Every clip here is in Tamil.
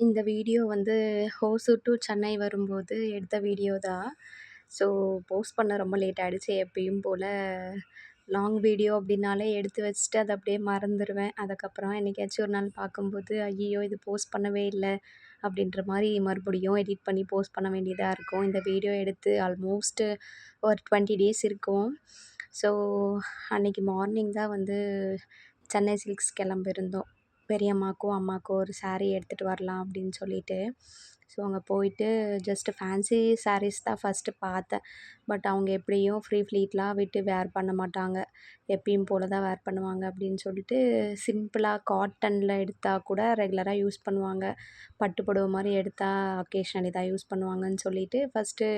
இந்த வீடியோ வந்து ஹோசூர் டூ சென்னை வரும்போது எடுத்த வீடியோ தான். ஸோ போஸ்ட் பண்ண ரொம்ப லேட் ஆயிடுச்சு. எப்பயும் போல லாங் வீடியோ அப்படின்னாலே எடுத்து வச்சுட்டு அத அப்படியே மறந்துருவேன். அதுக்கப்புறம் என்னைக்காச்சும் ஒரு நாள் பார்க்கும்போது, ஐய்யயோ! இது போஸ்ட் பண்ணவே இல்ல அப்படின்ற மாரி மறுபடியும் எடிட் பண்ணி போஸ்ட் பண்ண வேண்டியதா இருக்கும். இந்த வீடியோ எடுத்து ஆல்மோஸ்ட் ஒரு 20 டேஸ் இருக்கும். ஸோ அன்னைக்கு மார்னிங் தான் வந்து சென்னை சில்க்ஸ் கிளம்பியிருந்தோம். பெரியம்மாக்கும், அம்மாக்கும் ஒரு சாரீ எடுத்துட்டு வரலாம் அப்படின்னு சொல்லிட்டு. ஸோ அங்கே போயிட்டு ஜஸ்ட் ஃபேன்சி சாரீஸ் தான் ஃபஸ்ட்டு பார்த்தேன். பட் அவங்க எப்படியும் ஃப்ரீ ஃப்ளீட்லாம் விட்டு வேர் பண்ண மாட்டாங்க. எப்பயும் போல தான் வேர் பண்ணுவாங்க அப்படின்னு சொல்லிட்டு, சிம்பிளாக காட்டனில் எடுத்தா கூட ரெகுலராக யூஸ் பண்ணுவாங்க. பட்டு புடவ மாரி எடுத்தா அக்கேஷனலி தான் யூஸ் பண்ணுவாங்கன்னு சொல்லிட்டு, ஃபஸ்ட்டு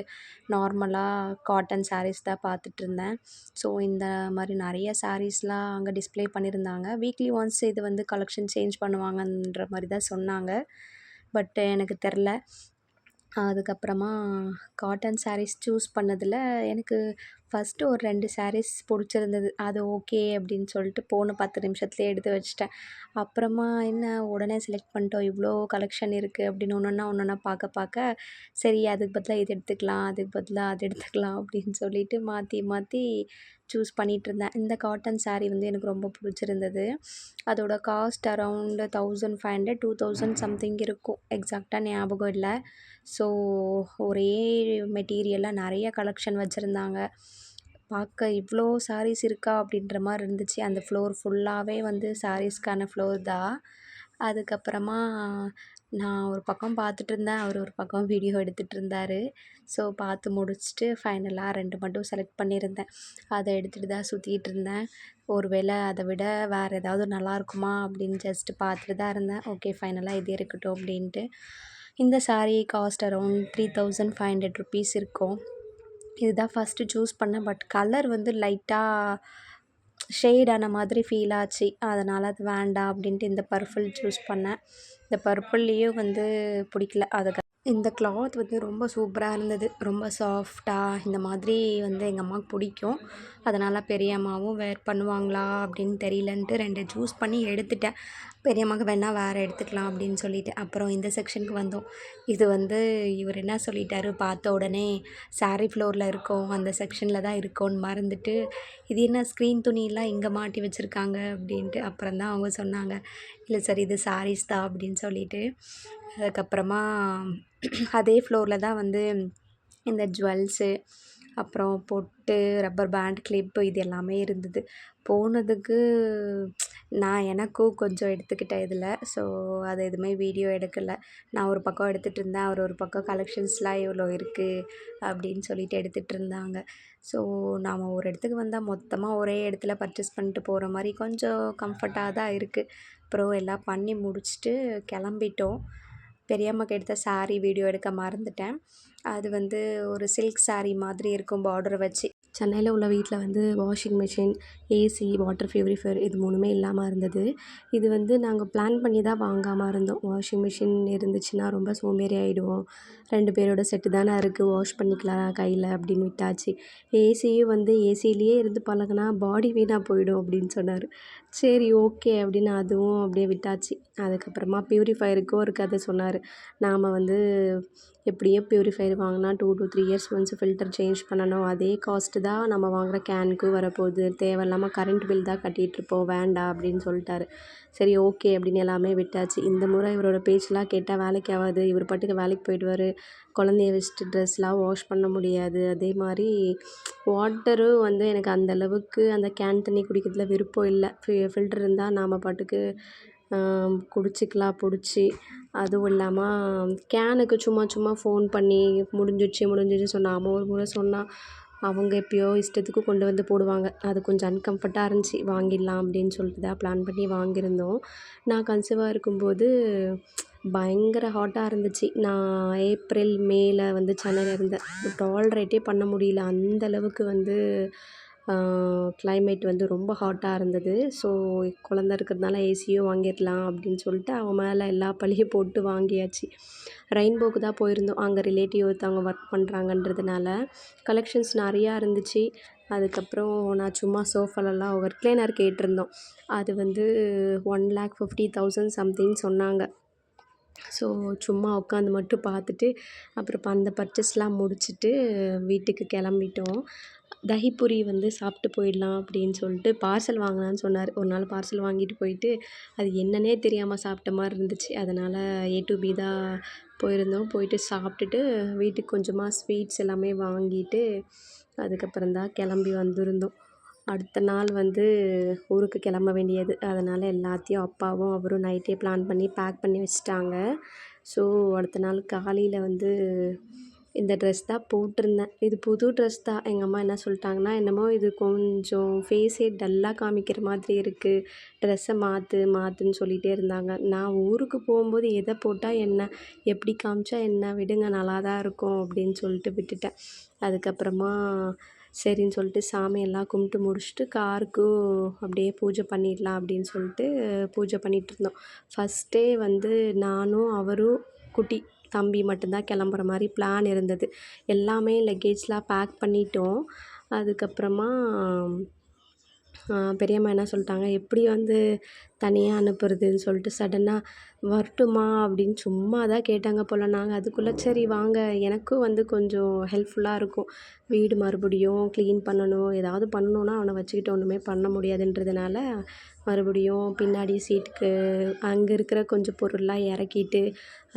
நார்மலாக காட்டன் சாரீஸ் தான் பார்த்துட்ருந்தேன். ஸோ இந்த மாரி நிறைய சாரீஸ்லாம் அங்கே டிஸ்ப்ளே பண்ணியிருந்தாங்க. வீக்லி ஒன்ஸ் இது வந்து கலெக்ஷன் சேஞ்ச் பண்ணுவாங்கன்ற மாரி தான் சொன்னாங்க. பட் எனக்கு தெரில. அதுக்கப்புறமா காட்டன் சாரீஸ் சூஸ் பண்ணதில் எனக்கு ஃபஸ்ட்டு ஒரு 2 சாரீஸ் பிடிச்சிருந்தது. அது ஓகே அப்படின்னு சொல்லிட்டு போன 10 நிமிஷத்துலேயே எடுத்து வச்சுட்டேன். அப்புறமா என்ன உடனே செலக்ட் பண்ணிட்டோம், இவ்வளோ கலெக்ஷன் இருக்குது அப்படின்னு ஒன்னொன்னா பார்க்க பார்க்க, சரி அதுக்கு பதிலா இது எடுத்துக்கலாம், அதுக்கு பதிலா அது எடுத்துக்கலாம் அப்படின்னு சொல்லிட்டு மாற்றி மாற்றி சூஸ் பண்ணிகிட்ருந்தேன். இந்த காட்டன் சாரீ வந்து எனக்கு ரொம்ப பிடிச்சிருந்தது. அதோட காஸ்ட் அரவுண்ட் 1500, 2000 சம்திங் இருக்கும். எக்ஸாக்ட்டா ஞாபகம் இல்ல. ஸோ ஒரே மெட்டீரியல்ல நிறைய கலெக்ஷன் வச்சுருந்தாங்க. பார்க்க இவ்வளோ சாரீஸ் இருக்கா அப்படின்ற மாரி இருந்துச்சு. அந்த ஃப்ளோர் ஃபுல்லாவே வந்து சாரீஸ்க்கான ஃப்ளோர் தான். அதுக்கப்புறமா நான் ஒரு பக்கம் பார்த்துட்ருந்தேன். அவர் ஒரு பக்கம் வீடியோ எடுத்துகிட்ருந்தாரு. ஸோ பார்த்து முடிச்சுட்டு ஃபைனலாக 2 மட்டும் செலக்ட் பண்ணியிருந்தேன். அத எடுத்துகிட்டு தான் சுத்திட்டுருந்தேன். ஒரு வேளை அதை விட வேறு ஏதாவது நல்லாயிருக்குமா அப்படின்னு ஜஸ்ட்டு பார்த்துட்டு தான் இருந்தேன். ஓகே ஃபைனலாக இது இருக்கட்டும் அப்படின்ட்டு. இந்த சாரீ காஸ்ட் அரவுண்ட் 3500 ருப்பீஸ் இருக்கும். இதுதான் ஃபஸ்ட்டு சூஸ் பண்ணேன். பட் கலர் வந்து லைட்டாக ஷேட் ஆன மாதிரி ஃபீல் ஆச்சு. அதனால் அது வேண்டாம் அப்படின்ட்டு இந்த பர்பிள் சூஸ் பண்ணேன். இந்த பர்பிள்லேயும் வந்து பிடிக்கல. இந்த கிளாத் வந்து ரொம்ப சூப்பராக இருந்தது. ரொம்ப சாஃப்டாக இந்த மாதிரி வந்து எங்கள் அம்மாவுக்கு பிடிக்கும். அதனால் பெரியம்மாவும் வேர் பண்ணுவாங்களா அப்படின்னு தெரியலன்ட்டு 2 சூஸ் பண்ணி எடுத்துட்டேன். பெரியம்மாவுக்கு வேணால் வேறு எடுத்துக்கலாம் அப்படின்னு சொல்லிட்டு. அப்புறம் இந்த செக்ஷனுக்கு வந்தோம். இது வந்து இவர் என்ன சொல்லிட்டாரு, பார்த்த உடனே சாரீ ஃப்ளோரில் இருக்கோம், அந்த செக்ஷனில் தான் இருக்கோன்னு மறந்துட்டு, இது என்ன ஸ்க்ரீன் துணியெல்லாம் இங்கே மாட்டி வச்சுருக்காங்க அப்படின்ட்டு. அப்புறம் தான் அவங்க சொன்னாங்க, இல்லை சார் இது சாரீஸ் தான் அப்படின்னு சொல்லிட்டு. அதுக்கப்புறமா அதே ஃப்ளோரில் தான் வந்து இந்த ஜுவல்ஸு, அப்புறம் பொட்டு, ரப்பர் பேண்ட், கிளிப்பு இது எல்லாமே இருந்தது. போனதுக்கு நான் எனக்கும் கொஞ்சம் எடுத்துக்கிட்டேன் இதில். ஸோ அது எதுவுமே வீடியோ எடுக்கலை. நான் ஒரு பக்கம் எடுத்துகிட்ருந்தேன். அவர் ஒரு பக்கம் கலெக்ஷன்ஸ்லாம் இவ்வளோ இருக்குது அப்படின்னு சொல்லிட்டு எடுத்துகிட்ருந்தாங்க. ஸோ நாம் ஒரு இடத்துக்கு வந்தால் மொத்தமாக ஒரே இடத்துல பர்ச்சேஸ் பண்ணிட்டு போகிற மாதிரி கொஞ்சம் கம்ஃபர்ட்டாக தான் இருக்குது. அப்புறம் எல்லாம் பண்ணி முடிச்சுட்டு கிளம்பிட்டோம். பெரியம்மாக்கு எடுத்த சாரீ வீடியோ எடுக்க மறந்துட்டேன். அது வந்து ஒரு சில்க் சாரீ மாதிரி இருக்கும் பார்டர் வச்சு. சென்னையில் உள்ள வீட்டில் வந்து washing machine, AC, water purifier இது 3மே இல்லாமல் இருந்தது. இது வந்து நாங்கள் பிளான் பண்ணி தான் வாங்காமல் இருந்தோம். வாஷிங் மிஷின் இருந்துச்சுன்னா ரொம்ப சோம்பேறி ஆகிடுவோம். 2 பேரோட செட்டு தானே இருக்குது, வாஷ் பண்ணிக்கலாம் கையில் அப்படின்னு விட்டாச்சு. ஏசியும் வந்து ஏசிலேயே இருந்து பழகுனா பாடி வீணாக போயிடும் அப்படின்னு சொன்னார். சரி ஓகே அப்படின்னு அதுவும் அப்படியே விட்டாச்சு. அதுக்கப்புறமா பியூரிஃபையருக்கும் ஒரு கதை சொன்னார். நாம் வந்து எப்படியும் பியூரிஃபையர் வாங்கினா 2 to 3 years once filter change பண்ணணும். அதே காஸ்ட்டு தான் நம்ம வாங்குகிற கேனுக்கும் வரப்போகுது. தேவையில்லாமல் கரண்ட் பில் தான் கட்டிகிட்ருப்போம், வேண்டாம் அப்படின்னு சொல்லிட்டாரு. சரி ஓகே அப்படின்னு எல்லாமே விட்டாச்சு. இந்த முறை இவரோட பேச்செலாம் கேட்டால் வேலைக்கு ஆகாது. இவர் பாட்டுக்கு வேலைக்கு போயிடுவார். குழந்தைய வச்சுட்டு ட்ரெஸ்லாம் வாஷ் பண்ண முடியாது. அதே மாதிரி வாட்டரும் வந்து எனக்கு அந்தளவுக்கு அந்த கேன் தண்ணி குடிக்கிறதுல விருப்பம் இல்லை. ஃபில்டர் இருந்தால் நாம் பாட்டுக்கு குடிச்சிக்கலாம் பிடிச்சி. அதுவும் இல்லாமல் கேனுக்கு சும்மா ஃபோன் பண்ணி முடிஞ்சிடுச்சு சொன்னான். ஒரு முறை சொன்னான். அவங்க எப்பயோ இஷ்டத்துக்கு கொண்டு வந்து போடுவாங்க. அது கொஞ்சம் அன்கம்ஃபர்ட்டாக இருந்துச்சு. வாங்கிடலாம் அப்படின்னு சொல்லிட்டு தான் பிளான் பண்ணி வாங்கியிருந்தோம். நான் கன்சீவாக இருக்கும்போது பயங்கர ஹாட்டாக இருந்துச்சு. நான் ஏப்ரல், மேல வந்து சென்னையில் இருந்தேன். டாலரேட்டே பண்ண முடியல. அந்தளவுக்கு வந்து கிளைமேட் வந்து ரொம்ப ஹாட்டாக இருந்தது. ஸோ குழந்த இருக்கிறதுனால ஏசியும் வாங்கிடலாம் அப்படின்னு சொல்லிட்டு அவன் மேலே எல்லா பழியும் போட்டு வாங்கியாச்சு. ரெயின்போக்கு தான் போயிருந்தோம். அங்கே ரிலேட்டிவ் ஒருத்தவங்க ஒர்க் பண்ணுறாங்கன்றதுனால கலெக்ஷன்ஸ் நிறையா இருந்துச்சு. அதுக்கப்புறம் நான் சும்மா சோஃபாலெல்லாம் ரெக்லைனர் கேட்டிருந்தோம். அது வந்து 1,50,000 சம்திங் சொன்னாங்க. ஸோ சும்மா உட்காந்து மட்டும் பார்த்துட்டு அப்புறம் அந்த பர்ச்சேஸ்லாம் முடிச்சுட்டு வீட்டுக்கு கிளம்பிட்டோம். தஹிபூரி வந்து சாப்பிட்டு போயிடலாம் அப்படின்னு சொல்லிட்டு பார்சல் வாங்கலான்னு சொன்னார். ஒரு நாள் பார்சல் வாங்கிட்டு போயிட்டு அது என்னன்னே தெரியாமல் சாப்பிட்ட மாதிரி இருந்துச்சு. அதனால் ஏ டு பி தான் போயிருந்தோம். போயிட்டு சாப்பிட்டுட்டு வீட்டுக்கு கொஞ்சமாக ஸ்வீட்ஸ் எல்லாமே வாங்கிட்டு அதுக்கப்புறம் தான் கிளம்பி வந்திருந்தோம். அடுத்த நாள் வந்து ஊருக்கு கிளம்ப வேண்டியது. அதனால் எல்லாத்தையும் அப்பாவும் அவரும் நைட்டே பிளான் பண்ணி பேக் பண்ணி வச்சுட்டாங்க. ஸோ அடுத்த நாள் காலையில் வந்து இந்த ட்ரெஸ் தான் போட்டிருந்தேன். இது புது ட்ரெஸ் தான். எங்கள் அம்மா என்ன சொல்லிட்டாங்கன்னா, என்னமோ இது கொஞ்சம் ஃபேஸே டல்லாக காமிக்கிற மாதிரி இருக்குது. ட்ரெஸ்ஸை மாற்றுன்னு சொல்லிகிட்டே இருந்தாங்க. நான் ஊருக்கு போகும்போது எதை போட்டால் என்ன, எப்படி காமிச்சா என்ன, விடுங்க நல்லா தான் இருக்கும் அப்படின்னு சொல்லிட்டு விட்டுட்டேன். அதுக்கப்புறமா சரின்னு சொல்லிட்டு சாமியெல்லாம் கும்பிட்டு முடிச்சுட்டு காருக்கும் அப்படியே பூஜை பண்ணிடலாம் அப்படின்னு சொல்லிட்டு பூஜை பண்ணிகிட்ருந்தோம். ஃபஸ்ட்டே வந்து நானும் அவரும் குட்டி தம்பி மட்டும்தான் கிளம்புற மாதிரி பிளான் இருந்தது. எல்லாமே லக்கேஜ்லாம் பேக் பண்ணிட்டோம். அதுக்கப்புறமா பெரியம்மா என்ன சொல்லிட்டாங்க, எப்படி வந்து தனியாக அனுப்புறதுன்னு சொல்லிட்டு சடனாக வரட்டுமா அப்படின்னு சும்மா தான் கேட்டாங்க போல். நாங்கள் அதுக்குள்ளே சரி வாங்க, எனக்கும் வந்து கொஞ்சம் ஹெல்ப்ஃபுல்லாக இருக்கும். வீடு மறுபடியும் க்ளீன் பண்ணணும், ஏதாவது பண்ணணுன்னா அவனை வச்சுக்கிட்டு ஒன்றுமே பண்ண முடியாதுன்றதுனால மறுபடியும் பின்னாடி சீட்டுக்கு அங்கே இருக்கிற கொஞ்சம் பொருள்லாம் இறக்கிட்டு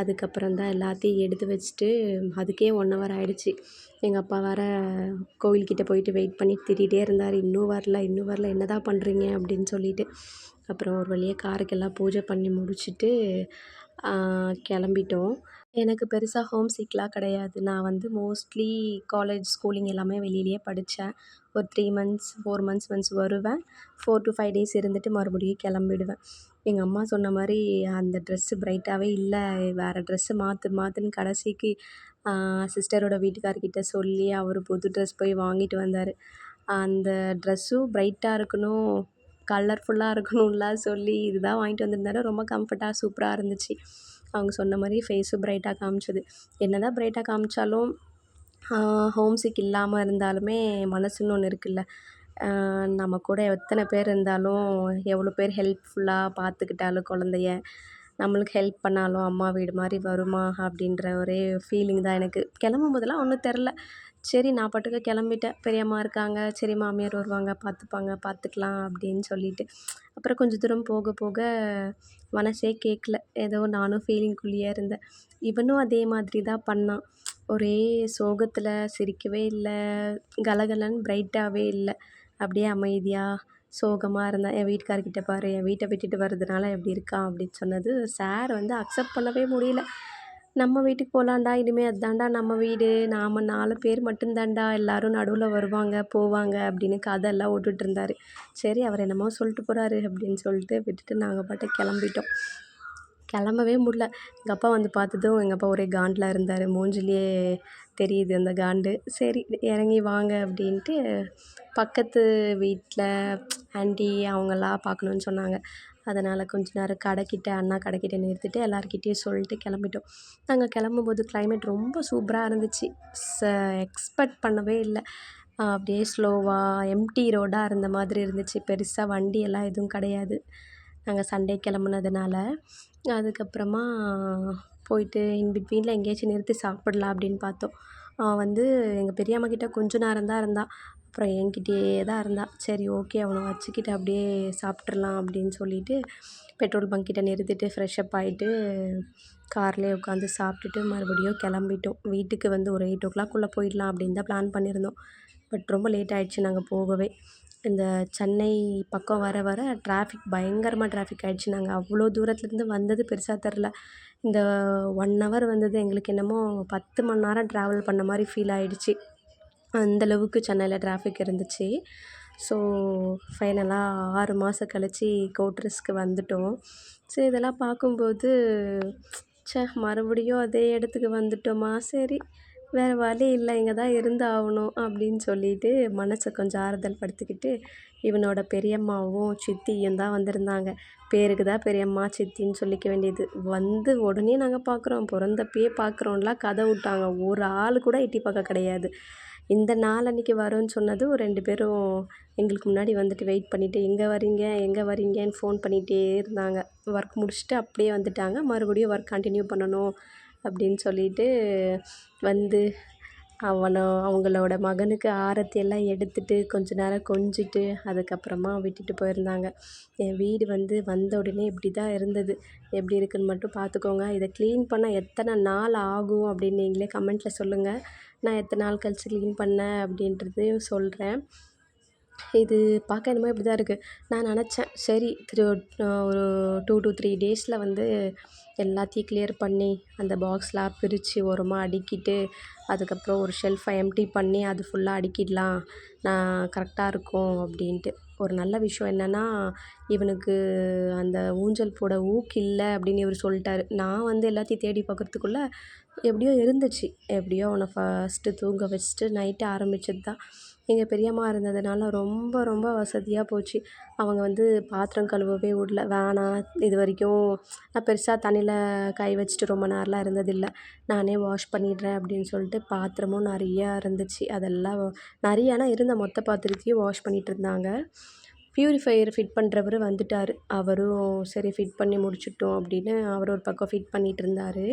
அதுக்கப்புறம் தான் எல்லாத்தையும் எடுத்து வச்சுட்டு அதுக்கே 1 ஹவர் ஆகிடுச்சி. எங்கள் அப்பா வேறு கோவில்கிட்ட போயிட்டு வெயிட் பண்ணி திட்டிகிட்டே இருந்தார், இன்னும் வரல என்ன தான் பண்ணுறீங்க அப்படின்னு சொல்லிட்டு. அப்புறம் ஒரு வழியாக காருக்கெல்லாம் பூஜை பண்ணி முடிச்சுட்டு கிளம்பிட்டோம். எனக்கு பெருசாக ஹோம் சிக்லாம் கிடையாது. நான் வந்து மோஸ்ட்லி காலேஜ், ஸ்கூலிங் எல்லாமே வெளியிலேயே படித்தேன். ஒரு 3 மந்த்ஸ் 4 மந்த்ஸ் ஒன்ஸ் வருவேன். 4 to 5 டேஸ் இருந்துட்டு மறுபடியும் கிளம்பிடுவேன். எங்கள் அம்மா சொன்ன மாதிரி அந்த ட்ரெஸ்ஸு பிரைட்டாகவே இல்லை, வேறு ட்ரெஸ்ஸு மாற்றுன்னு கடைசிக்கு சிஸ்டரோட வீட்டுக்காரர்கிட்ட சொல்லி அவர் புது ட்ரெஸ் போய் வாங்கிட்டு வந்தார். அந்த ட்ரெஸ்ஸும் பிரைட்டாக இருக்கணும், கலர்ஃபுல்லாக இருக்கணும்லாம் சொல்லி இதுதான் வாங்கிட்டு வந்திருந்தாரு. ரொம்ப கம்ஃபர்ட்டாக சூப்பராக இருந்துச்சு. அவங்க சொன்ன மாதிரி ஃபேஸும் பிரைட்டாக காமிச்சது. என்ன தான் பிரைட்டாக காமிச்சாலும் ஹோம் சிக் இல்லாமல் இருந்தாலுமே மனசுன்னு ஒன்று இருக்குல்ல. நம்ம கூட எத்தனை பேர் இருந்தாலும், எவ்வளோ பேர் ஹெல்ப்ஃபுல்லாக பார்த்துக்கிட்டாலும் குழந்தைய, நம்மளுக்கு ஹெல்ப் பண்ணாலும் அம்மா வீடு மாதிரி வருமா அப்படின்ற ஒரே ஃபீலிங் தான் எனக்கு. கிளம்பும் போதெல்லாம் ஒன்றும் தெரில. சரி நான் பாட்டுக்கு கிளம்பிட்டேன். பெரியம்மா இருக்காங்க, சரி மாமியார் வருவாங்க பார்த்துப்பாங்க, பார்த்துக்கலாம் அப்படின்னு சொல்லிட்டு. அப்புறம் கொஞ்சம் தூரம் போக போக மனசே கேட்கல. ஏதோ நானும் ஃபீலிங்குள்ளேயே இருந்தேன். இவனும் அதே மாதிரி தான் பண்ணான். ஒரே சோகத்தில் சிரிக்கவே இல்லை, கலகலன்னு பிரைட்டாகவே இல்லை. அப்படியே அமைதியாக சோகமாக இருந்தேன். என் வீட்டுக்காரர்கிட்ட பாரு, என் வீட்டை விட்டுட்டு வர்றதுனால எப்படி இருக்கான் அப்படின்னு சொன்னது சார் வந்து அக்செப்ட் பண்ணவே முடியல. நம்ம வீட்டுக்கு போகலான்டா, இனிமேல் அதான்டா நம்ம வீடு, நாம் 4 பேர் மட்டும்தான்டா, எல்லோரும் நடுவில் வருவாங்க போவாங்க அப்படின்னு கதையெல்லாம் விட்டுட்ருந்தாரு. சரி அவர் என்னமோ சொல்லிட்டு போகிறாரு அப்படின்னு சொல்லிட்டு விட்டுட்டு நாங்கள் பாட்டுக்கு கிளம்பிட்டோம். கிளம்பவே முடில. எங்கள் அப்பா வந்து பார்த்ததும் எங்கள் அப்பா ஒரே காண்டில் இருந்தார். மூஞ்சிலேயே தெரியுது அந்த காண்டு. சரி இறங்கி வாங்க அப்படின்ட்டு பக்கத்து வீட்டில் ஆண்டி அவங்களாம் பார்க்கணுன்னு சொன்னாங்க. அதனால் கொஞ்ச நேரம் கடைக்கிட்ட அண்ணா கடைக்கிட்ட நிறுத்திட்டு எல்லார்கிட்டேயும் சொல்லிட்டு கிளம்பிட்டோம். நாங்கள் கிளம்பும்போது கிளைமேட் ரொம்ப சூப்பராக இருந்துச்சு. எக்ஸ்பெக்ட் பண்ணவே இல்லை. அப்படியே ஸ்லோவாக எம்டி ரோடாக இருந்த மாதிரி இருந்துச்சு. பெருசாக வண்டியெல்லாம் எதுவும் கிடையாது. நாங்கள் சண்டே கிளம்புனதுனால. அதுக்கப்புறமா போயிட்டு இன் பிட்வீனில் எங்கேயாச்சும் நிறுத்தி சாப்பிடலாம் அப்படின்னு பார்த்தோம். வந்து எங்கள் பெரியம்மா கிட்ட கொஞ்ச நேரம் தான் இருந்தாள். அப்புறம் என்கிட்டயே தான் இருந்தாள். சரி ஓகே அவனை வச்சுக்கிட்டு அப்படியே சாப்பிட்றலாம் அப்படின்னு சொல்லிட்டு பெட்ரோல் பங்க் கிட்ட நிறுத்திட்டு ஃப்ரெஷ்அப் ஆகிட்டு கார்லேயே உட்காந்து சாப்பிட்டுட்டு மறுபடியும் கிளம்பிட்டோம். வீட்டுக்கு வந்து ஒரு 8 o'clock போயிடலாம் அப்படின்னு தான் பிளான் பண்ணியிருந்தோம். பட் ரொம்ப லேட் ஆகிடுச்சு நாங்கள் போகவே. இந்த சென்னை பக்கம் வர வர பயங்கரமாக டிராஃபிக் ஆகிடுச்சு. நாங்கள் அவ்வளோ தூரத்துலேருந்து வந்தது பெருசாக தெரில. இந்த 1 hour வந்தது எங்களுக்கு என்னமோ 10 மணி நேரம் ட்ராவல் பண்ண மாதிரி ஃபீல் ஆகிடுச்சு. அந்தளவுக்கு சென்னையில் டிராஃபிக் இருந்துச்சு. ஸோ ஃபைனலாக 6 மாதம் கழிச்சு கோட்ரஸ்க்கு வந்துட்டோம். ஸோ இதெல்லாம் பார்க்கும்போது மறுபடியும் அதே இடத்துக்கு வந்துட்டோமா, சரி வேறு வழி இல்லை, இங்கே தான் இருந்தாகணும் அப்படின்னு சொல்லிட்டு மனசை கொஞ்சம் ஆறுதல் படுத்திக்கிட்டு இவனோட பெரியம்மாவும் சித்தியும் தான் வந்திருந்தாங்க. பேருக்கு தான் பெரியம்மா சித்தின்னு சொல்லிக்க வேண்டியது. வந்து உடனே நாங்கள் பார்க்குறோம், பிறந்தப்பயே பார்க்குறோம்லாம் கதை விட்டாங்க. ஒரு ஆள் கூட எட்டி பார்க்க கிடையாது. இந்த நாள் அன்னைக்கு வரோன்னு சொன்னதும் 2 பேரும் எங்களுக்கு முன்னாடி வந்துட்டு வெயிட் பண்ணிவிட்டு எங்கே வரீங்க எங்கே வரீங்கன்னு ஃபோன் பண்ணிகிட்டே இருந்தாங்க. ஒர்க் முடிச்சுட்டு அப்படியே வந்துட்டாங்க. மறுபடியும் ஒர்க் கண்டினியூ பண்ணணும் அப்படின்னு சொல்லிட்டு வந்து அவங்களோட மகனுக்கு ஆரத்தி எல்லாம் எடுத்துட்டு கொஞ்ச நேரம் கொஞ்சிட்டு அதுக்கப்புறமா விட்டுட்டு போயிருந்தாங்க. என் வீடு வந்த உடனே இப்படி தான் இருந்தது. எப்படி இருக்குன்னு மட்டும் பார்த்துக்கோங்க. இதை க்ளீன் பண்ண எத்தனை நாள் ஆகும் அப்படின்னு நீங்களே கமெண்ட்டில் சொல்லுங்கள். நான் எத்தனை நாள் கழிச்சு க்ளீன் பண்ணேன் அப்படின்றதையும் சொல்கிறேன். இது பார்க்க என்னமோ இப்படி தான் இருக்குது. நான் நினச்சேன் சரி ஒரு 2 to 3 டேஸில் எல்லாத்தையும் கிளியர் பண்ணி அந்த பாக்ஸ்லாம் பிரித்து ஓரமாக அடுக்கிட்டு அதுக்கப்புறம் ஒரு ஷெல்ஃபை எம்ப்டி பண்ணி அது ஃபுல்லாக அடுக்கிடலாம், நான் கரெக்டாக இருக்கும் அப்படின்ட்டு. ஒரு நல்ல விஷயம் என்னென்னா இவனுக்கு அந்த ஊஞ்சல் போட ஊக்கு இல்லை அப்படின்னு இவர் சொல்லிட்டாரு. நான் எல்லாத்தையும் தேடி பார்க்குறதுக்குள்ளே எப்படியோ இருந்துச்சு. எப்படியோ அவனை ஃபஸ்ட்டு தூங்க வச்சுட்டு நைட்டு ஆரம்பிச்சது தான். எங்கள் பெரியம்மா இருந்ததுனால ரொம்ப ரொம்ப வசதியாக போச்சு. அவங்க பாத்திரம் கழுவவே விடல. வேணாம், இது வரைக்கும் நான் பெருசாக தண்ணியில் கை வச்சுட்டு ரொம்ப நேரம்லாம் இருந்ததில்லை, நானே வாஷ் பண்ணிடுறேன் அப்படின்னு சொல்லிட்டு பாத்திரமும் நிறையா இருந்துச்சு. அதெல்லாம் நிறையானா இருந்த மொத்த பாத்திரத்தையும் வாஷ் பண்ணிகிட்டு இருந்தாங்க. ப்யூரிஃபையர் ஃபிட் பண்ணுறவர் வந்துட்டார். அவரும் சரி ஃபிட் பண்ணி முடிச்சிட்டோம் அப்படின்னு அவர் ஒரு பக்கம் ஃபிட் பண்ணிகிட்டு இருந்தார்.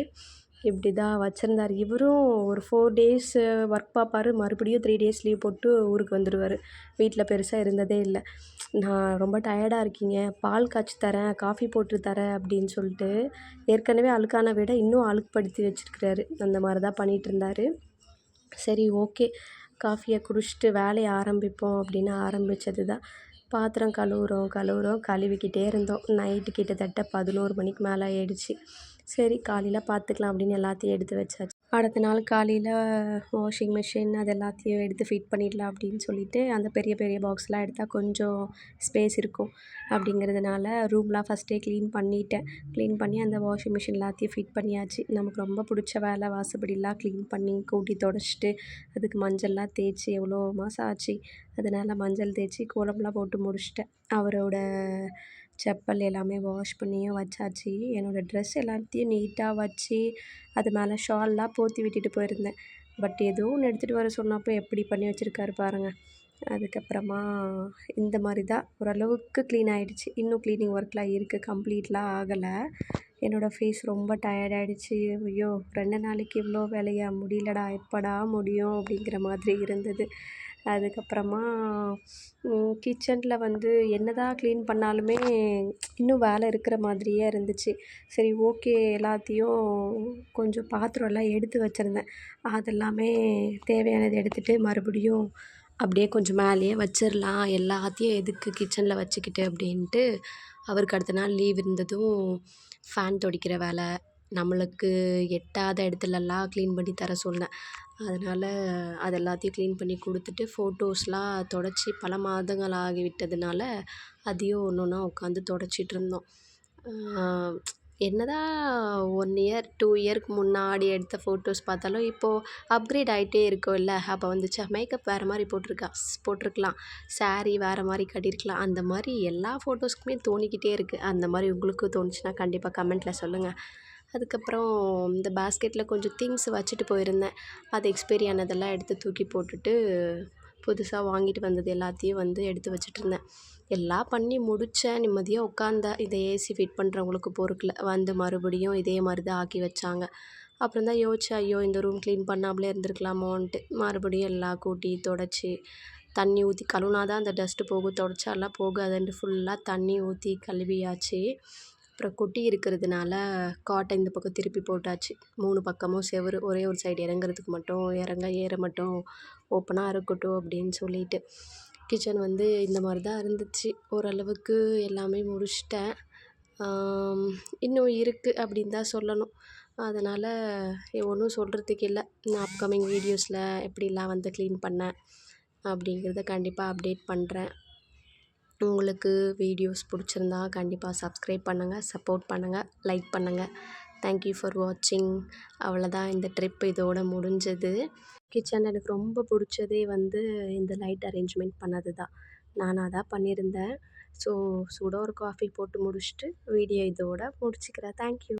இப்படி தான் வச்சுருந்தார். இவரும் ஒரு 4 டேஸ் ஒர்க் பார்ப்பார். மறுபடியும் 3 டேஸ் லீவ் போட்டு ஊருக்கு வந்துடுவார். வீட்டில் பெருசாக இருந்ததே இல்லை. நான் ரொம்ப டயர்டாக இருக்கீங்க, பால் காய்ச்சி தரேன், காஃபி போட்டு தரேன் அப்படின்னு சொல்லிட்டு ஏற்கனவே அழுக்கான வீடை இன்னும் அழுக்குப்படுத்தி வச்சுருக்கிறாரு. அந்த மாதிரி தான் பண்ணிகிட்டு இருந்தார். சரி ஓகே, காஃபியை குடிச்சிட்டு வேலையை ஆரம்பிப்போம் அப்படின்னு ஆரம்பித்தது தான். பாத்திரம் கழுவிக்கிட்டே இருந்தோம். நைட்டு கிட்டத்தட்ட 11 மணிக்கு மேலே ஆயிடுச்சு. சரி காலையில் பார்த்துக்கலாம் அப்படின்னு எல்லாத்தையும் எடுத்து வச்சாச்சு. அடுத்த நாள் காலையில் வாஷிங் மிஷின் அது எல்லாத்தையும் எடுத்து ஃபிட் பண்ணிடலாம் அப்படின்னு சொல்லிட்டு அந்த பெரிய பெரிய பாக்ஸ்லாம் எடுத்தால் கொஞ்சம் ஸ்பேஸ் இருக்கும் அப்படிங்கிறதுனால ரூம்லாம் ஃபஸ்ட்டே க்ளீன் பண்ணிட்டேன். க்ளீன் பண்ணி அந்த வாஷிங் மிஷின் எல்லாத்தையும் ஃபிட் பண்ணியாச்சு. நமக்கு ரொம்ப பிடிச்ச வேலை வாசப்படிலாம் க்ளீன் பண்ணி கூட்டி தொடச்சிட்டு அதுக்கு மஞ்சள்லாம் தேய்ச்சி எவ்வளோ மாதம் ஆச்சு. அதனால் மஞ்சள் தேய்ச்சி கோலம்லாம் போட்டு முடிச்சிட்டேன். அவரோட செப்பல் எல்லாமே வாஷ் பண்ணியும் வச்சாச்சு. என்னோடய ட்ரெஸ் எல்லாத்தையும் நீட்டாக வச்சு அது மேலே ஷால்லாம் போத்தி விட்டுட்டு போயிருந்தேன். பட் ஏதோ ஒன்று எடுத்துகிட்டு வர சொன்னப்போ எப்படி பண்ணி வச்சுருக்காரு பாருங்கள். அதுக்கப்புறமா இந்த மாதிரி தான் ஓரளவுக்கு க்ளீன் ஆகிடுச்சு. இன்னும் க்ளீனிங் ஒர்க்லாம் இருக்குது, கம்ப்ளீட்லாம் ஆகலை. என்னோடய ஃபேஸ் ரொம்ப டயர்டாகிடுச்சு. ஐயோ 2 நாளைக்கு இவ்வளோ வேலையா, முடியலடா, எப்படா முடியும் அப்படிங்கிற மாதிரி இருந்தது. அதுக்கப்புறமா கிச்சனில் என்ன தான் க்ளீன் பண்ணாலுமே இன்னும் வேலை இருக்கிற மாதிரியே இருந்துச்சு. சரி ஓகே, எல்லாத்தையும் கொஞ்சம் பாத்திரம்லாம் எடுத்து வச்சுருந்தேன். அதெல்லாமே தேவையானது எடுத்துகிட்டு மறுபடியும் அப்படியே கொஞ்சம் மேலேயே வச்சிடலாம், எல்லாத்தையும் எதுக்கு கிச்சனில் வச்சுக்கிட்டு அப்படின்ட்டு. அவருக்கு அடுத்த நாள் லீவ் இருந்ததும் ஃபேன் துடைக்கிற வேலை, நம்மளுக்கு எட்டாத இடத்துலலாம் க்ளீன் பண்ணி தர சொன்னேன். அதனால் அது எல்லாத்தையும் க்ளீன் பண்ணி கொடுத்துட்டு ஃபோட்டோஸ்லாம் துடச்சி பல மாதங்கள் ஆகிவிட்டதுனால அதையும் ஒன்று ஒன்றா உட்காந்து துடச்சிட்ருந்தோம். என்னதான் 1 இயர் 2 இயருக்கு முன்னாடி எடுத்த ஃபோட்டோஸ் பார்த்தாலும் இப்போது அப்கிரேட் ஆகிட்டே இருக்கோம்ல. அப்போ மேக்கப் வேறு மாதிரி போட்டிருக்கலாம், சாரீ வேறு மாதிரி கட்டியிருக்கலாம், அந்த மாதிரி எல்லா ஃபோட்டோஸ்க்குமே தோணிக்கிட்டே இருக்குது. அந்த மாதிரி உங்களுக்கும் தோணுச்சுன்னா கண்டிப்பாக கமெண்ட்டில் சொல்லுங்கள். அதுக்கப்புறம் இந்த பேஸ்கெட்டில் கொஞ்சம் திங்ஸ் வச்சுட்டு போயிருந்தேன். அது எக்ஸ்பைரி ஆனதெல்லாம் எடுத்து தூக்கி போட்டுட்டு புதுசாக வாங்கிட்டு வந்தது எல்லாத்தையும் எடுத்து வச்சுட்ருந்தேன். எல்லாம் பண்ணி முடித்தேன், நிம்மதியாக உட்காந்தேன். இதை ஏசி ஃபிட் பண்ணுறவங்களுக்கு பொறுக்கல, மறுபடியும் இதே மாதிரி தான் ஆக்கி வச்சாங்க. அப்புறம் தான் யோசித்தேன், ஐயோ இந்த ரூம் க்ளீன் பண்ணாமலே இருந்திருக்கலாமோன்ட்டு. மறுபடியும் எல்லாம் கூட்டி தொடச்சி தண்ணி ஊற்றி கழுவுனா தான் அந்த டஸ்ட்டு போகும், தொடச்சாலாம் போகாதுன்ட்டு ஃபுல்லாக தண்ணி ஊற்றி கழுவியாச்சு. அப்புறம் குட்டி இருக்கிறதுனால காட்டை இந்த பக்கம் திருப்பி போட்டாச்சு. 3 பக்கமும் செவுரு, ஒரே ஒரு சைடு இறங்குறதுக்கு மட்டும் ஏற மட்டும் ஓப்பனாக இருக்கட்டும் அப்படின்னு சொல்லிட்டு. கிச்சன் இந்த மாதிரி தான் இருந்துச்சு. ஓரளவுக்கு எல்லாமே முடிச்சிட்டேன். இன்னும் இருக்குது அப்படின்னு தான் சொல்லணும். அதனால் ஒன்றும் சொல்கிறதுக்கு இல்லை. நான் அப்கமிங் வீடியோஸில் எப்படிலாம் க்ளீன் பண்ணேன் அப்படிங்கிறத கண்டிப்பாக அப்டேட் பண்ணுறேன். உங்களுக்கு வீடியோஸ் பிடிச்சிருந்தா கண்டிப்பாக சப்ஸ்கிரைப் பண்ணுங்கள், சப்போர்ட் பண்ணுங்கள், லைக் பண்ணுங்கள். தேங்க்யூ ஃபார் வாட்சிங். அவ்வளோதான், இந்த ட்ரிப் இதோட முடிஞ்சது. கிச்சனில் எனக்கு ரொம்ப பிடிச்சதே இந்த லைட் அரேஞ்ச்மெண்ட் பண்ணது தான். நானாக தான் பண்ணியிருந்தேன். ஸோ சூடாக ஒரு காஃபி போட்டு முடிச்சுட்டு வீடியோ இதோட முடிச்சுக்கிறேன். தேங்க்யூ.